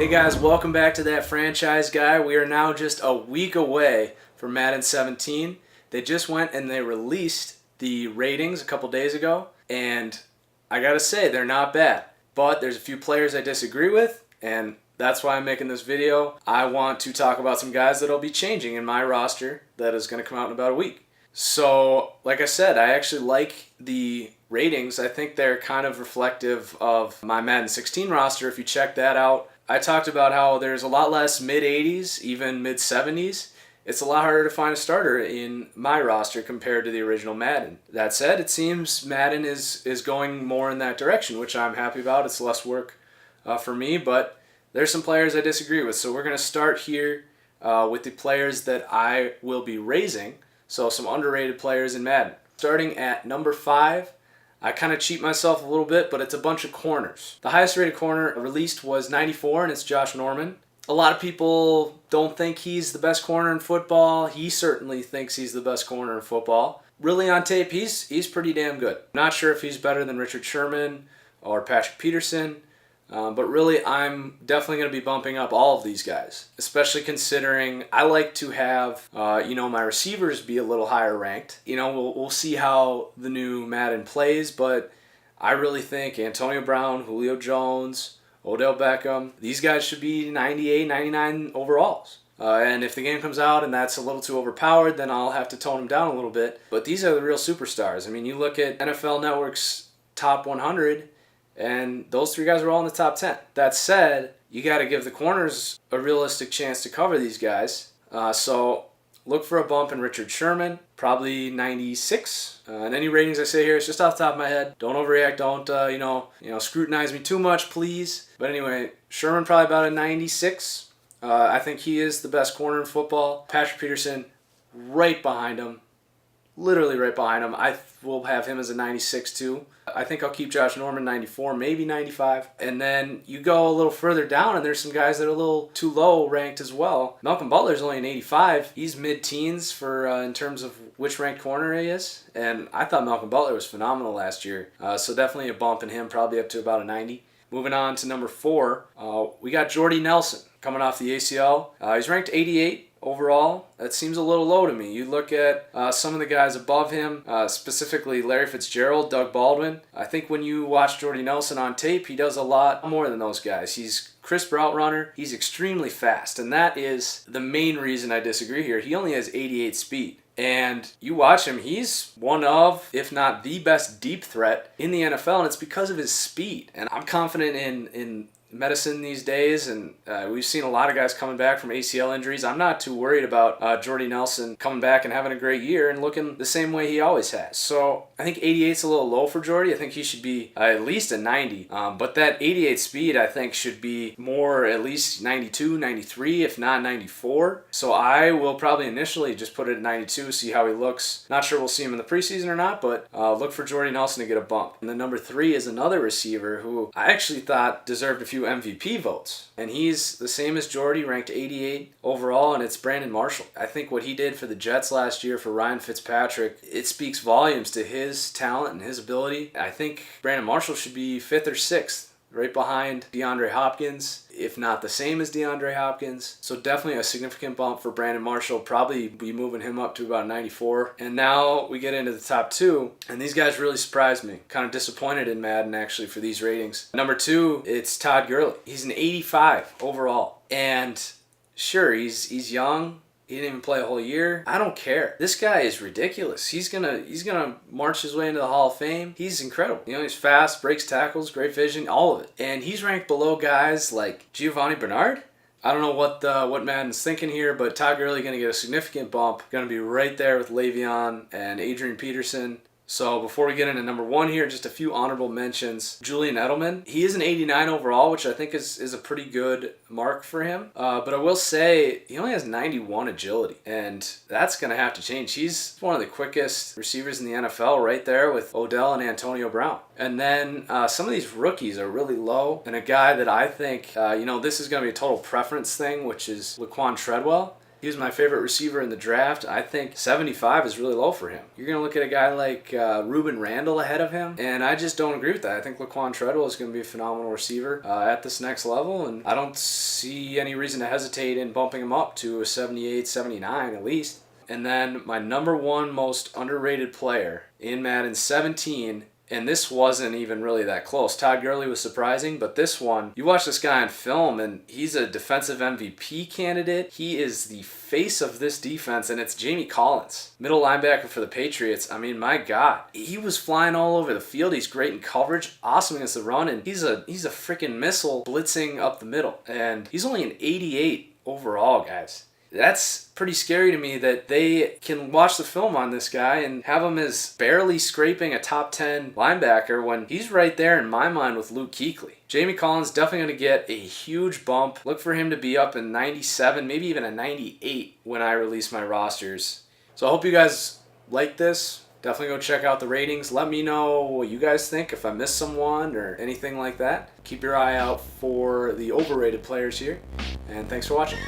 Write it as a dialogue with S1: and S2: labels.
S1: Hey guys, welcome back to That Franchise Guy. We are now just a week away from Madden 17. They just went and they released the ratings a couple days ago, and I gotta say, they're not bad. But there's a few players I disagree with, and that's why I'm making this video. I want to talk about some guys that'll be changing in my roster that is gonna come out in about a week. So, like I said, I actually like the ratings. I think they're kind of reflective of my Madden 16 roster. If you check that out, I talked about how there's a lot less mid-80s, even mid-70s. It's a lot harder to find a starter in my roster compared to the original Madden. That said, it seems Madden is going more in that direction, which I'm happy about. It's less work for me, but there's some players I disagree with. So we're going to start here with the players that I will be raising. So some underrated players in Madden. Starting at number 5, I kind of cheat myself a little bit, but it's a bunch of corners. The highest rated corner released was 94, and it's Josh Norman. A lot of people don't think he's the best corner in football. He certainly thinks he's the best corner in football. Really, on tape, he's pretty damn good. Not sure if he's better than Richard Sherman or Patrick Peterson, but really, I'm definitely going to be bumping up all of these guys, especially considering I like to have, my receivers be a little higher ranked. We'll see how the new Madden plays, but I really think Antonio Brown, Julio Jones, Odell Beckham, these guys should be 98, 99 overalls. And if the game comes out and that's a little too overpowered, then I'll have to tone them down a little bit. But these are the real superstars. I mean, you look at NFL Network's top 100, and those three guys are all in the top 10. That said, you got to give the corners a realistic chance to cover these guys. So look for a bump in Richard Sherman, probably 96. And any ratings I say here, it's just off the top of my head. Don't overreact. Don't scrutinize me too much, please. But anyway, Sherman probably about a 96. I think he is the best corner in football. Patrick Peterson, right behind him. Literally right behind him. I will have him as a 96 too. I think I'll keep Josh Norman 94, maybe 95. And then you go a little further down and there's some guys that are a little too low ranked as well. Malcolm Butler's only an 85. He's mid-teens for in terms of which ranked corner he is. And I thought Malcolm Butler was phenomenal last year. So definitely a bump in him, probably up to about a 90. Moving on to number 4, we got Jordy Nelson coming off the ACL. He's ranked 88. Overall, that seems a little low to me. You look at some of the guys above him, specifically Larry Fitzgerald, Doug Baldwin. I think when you watch Jordy Nelson on tape, he does a lot more than those guys. He's crisp route runner. He's extremely fast, and that is the main reason I disagree here. He only has 88 speed. And you watch him, he's one of, if not the best deep threat in the NFL, and it's because of his speed. And I'm confident in medicine these days, and we've seen a lot of guys coming back from ACL injuries. I'm not too worried about Jordy Nelson coming back and having a great year and looking the same way he always has. So I think 88's a little low for Jordy. I think he should be at least a 90. But that 88 speed, I think, should be more at least 92, 93, if not 94. So I will probably initially just put it at 92, see how he looks. Not sure we'll see him in the preseason or not, but look for Jordy Nelson to get a bump. And then number 3 is another receiver who I actually thought deserved a few MVP votes, and he's the same as Jordy, ranked 88 overall, and it's Brandon Marshall. I think what he did for the Jets last year for Ryan Fitzpatrick, it speaks volumes to his talent and his ability. I think Brandon Marshall should be 5th or 6th, right behind DeAndre Hopkins, if not the same as DeAndre Hopkins. So definitely a significant bump for Brandon Marshall. Probably be moving him up to about 94. And now we get into the top 2, and these guys really surprised me. Kind of disappointed in Madden, actually, for these ratings. Number 2, it's Todd Gurley. He's an 85 overall. And sure, he's young. He didn't even play a whole year. I don't care. This guy is ridiculous. He's gonna march his way into the Hall of Fame. He's incredible. He's fast, breaks tackles, great vision, all of it. And he's ranked below guys like Giovanni Bernard. I don't know what Madden's thinking here, but Todd Gurley gonna get a significant bump. Gonna be right there with Le'Veon and Adrian Peterson. So before we get into number 1 here, just a few honorable mentions. Julian Edelman, he is an 89 overall, which I think is a pretty good mark for him. But I will say he only has 91 agility, and that's going to have to change. He's one of the quickest receivers in the NFL, right there with Odell and Antonio Brown. And then some of these rookies are really low, and a guy that I think, this is going to be a total preference thing, which is Laquan Treadwell. He was my favorite receiver in the draft. I think 75 is really low for him. You're going to look at a guy like Ruben Randall ahead of him, and I just don't agree with that. I think Laquan Treadwell is going to be a phenomenal receiver at this next level, and I don't see any reason to hesitate in bumping him up to a 78, 79 at least. And then my number one most underrated player in Madden 17, and this wasn't even really that close. Todd Gurley was surprising, but this one, you watch this guy on film, and he's a defensive MVP candidate. He is the face of this defense, and it's Jamie Collins, middle linebacker for the Patriots. I mean, my God. He was flying all over the field. He's great in coverage, awesome against the run, and he's a freaking missile blitzing up the middle. And he's only an 88 overall, guys. That's pretty scary to me that they can watch the film on this guy and have him as barely scraping a top 10 linebacker when he's right there in my mind with Luke Kuechly. Jamie Collins definitely going to get a huge bump. Look for him to be up in 97, maybe even a 98 when I release my rosters. So I hope you guys like this. Definitely go check out the ratings. Let me know what you guys think, if I missed someone or anything like that. Keep your eye out for the overrated players here. And thanks for watching.